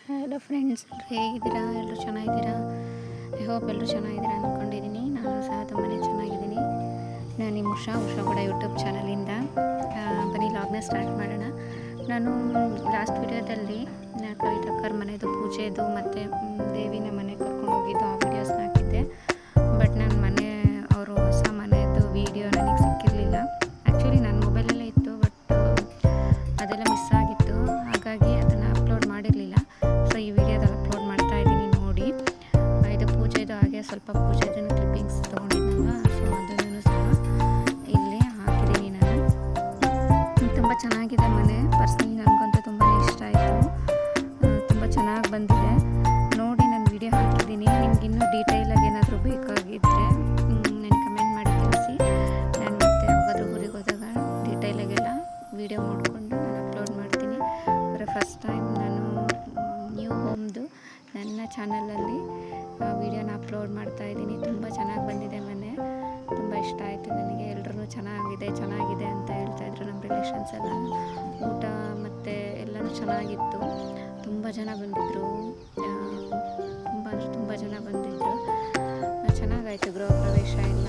Hello friends, ಹೇಗಿದ್ದೀರಾ? ಎಲ್ಲರೂ ಚೆನ್ನಾಗಿದ್ದೀರಾ? ಐ ಹೋಪ್ ಎಲ್ಲರೂ ಚೆನ್ನಾಗಿದ್ದೀರಾ ಅಂದ್ಕೊಂಡಿದ್ದೀನಿ. ನಾನು ಸಹ ತುಂಬಾ ಚೆನ್ನಾಗಿದ್ದೀನಿ. ನಾನು ನಿಮ್ಮ ಉಷಾ ಕೂಡ ಯೂಟ್ಯೂಬ್ ಚಾನಲಿಂದ ಬನ್ನಿ ಲಾಗ್ನ ಸ್ಟಾರ್ಟ್ ಮಾಡೋಣ. ನಾನು ಲಾಸ್ಟ್ ವಿಡಿಯೋದಲ್ಲಿ ಕವಿತಕ್ಕರ ಮನೆಯದು ಪೂಜೆದು ಮತ್ತು ದೇವಿನ ಮನೆ ಕರ್ಕೊಂಡು ಹೋಗಿದ್ದು ಆ ವಿಡಿಯೋಸ್ನ ಹಾಕಿದ್ದೆ. ಬಟ್ ನನ್ನ ಮನೆ ಅವರು ಹೊಸ ಮನೆಯದು ವಿಡಿಯೋ ನನಗೆ ಸಿಕ್ಕಿರಲಿಲ್ಲ. ಆ್ಯಕ್ಚುಲಿ ನನ್ನ ಮೊಬೈಲಲ್ಲೇ ಇತ್ತು, ಬಟ್ ಅದೆಲ್ಲ ಮಿಸ್ ಆಗಿತ್ತು. ಹಾಗಾಗಿ ಅದನ್ನು ಅಪ್ಲೋಡ್ ಮಾಡಿರಲಿಲ್ಲ. ಸೊ ಈ ವಿಡಿಯೋದಲ್ಲಿ ಅಪ್ಲೋಡ್ ಮಾಡ್ತಾ ಇದ್ದೀನಿ, ನೋಡಿ. ಇದು ಪೂಜೆದು, ಹಾಗೆ ಸ್ವಲ್ಪ ಪೂಜೆದು ಕ್ಲಿಪ್ಪಿಂಗ್ಸ್ ತೊಗೊಂಡಿದ್ನಲ್ಲ, ಸೊ ಅದನ್ನು ಸಹ ಇಲ್ಲಿ ಹಾಕಿದ್ದೀನಿ ನಾನು. ತುಂಬ ಚೆನ್ನಾಗಿದೆ ಮನೆ. ಪರ್ಸ್ನಲಿ ನನಗಂತೂ ತುಂಬಾ ಇಷ್ಟ ಆಯಿತು. ತುಂಬ ಚೆನ್ನಾಗಿ ಬಂದಿದೆ. ನೋಡಿ, ನಾನು ವಿಡಿಯೋ ಹಾಕಿದ್ದೀನಿ. ನಿಮ್ಗೆ ಇನ್ನೂ ಡೀಟೇಲಾಗಿ ಏನಾದರೂ ಬೇಕಾಗಿದ್ದರೆ ನನಗೆ ಕಮೆಂಟ್ ಮಾಡಿ ತಿಳಿಸಿ. ನಾನು ಮತ್ತೆ ಯಾವಾಗಾದ್ರೂ ಊರಿಗೆ ಹೋದಾಗ ಡೀಟೇಲಾಗೆಲ್ಲ ವಿಡಿಯೋ ಮಾಡಿಕೊಂಡು ನಾನು ಅಪ್ಲೋಡ್ ಮಾಡ್ತೀನಿ. ಫಸ್ಟ್ ಟೈಮ್ ನಾನು ನ್ಯೂ ಹೋಮ್ದು ನನ್ನ ಚಾನಲಲ್ಲಿ ವಿಡಿಯೋನ ಅಪ್ಲೋಡ್ ಮಾಡ್ತಾಯಿದ್ದೀನಿ. ತುಂಬ ಚೆನ್ನಾಗಿ ಬಂದಿದೆ ಮನೆ. ತುಂಬ ಇಷ್ಟ ಆಯಿತು ನನಗೆ. ಎಲ್ಲರೂ ಚೆನ್ನಾಗಿದೆ ಅಂತ ಹೇಳ್ತಾಯಿದ್ರು. ನಮ್ಮ ರಿಲೇಷನ್ಸ್ ಎಲ್ಲ ಊಟ ಮತ್ತು ಎಲ್ಲನೂ ಚೆನ್ನಾಗಿತ್ತು. ತುಂಬ ಜನ ಬಂದಿದ್ದರು. ತುಂಬ ಜನ ಬಂದಿದ್ದರು. ಚೆನ್ನಾಗಾಯಿತು ಗೃಹ ಪ್ರವೇಶ ಎಲ್ಲ.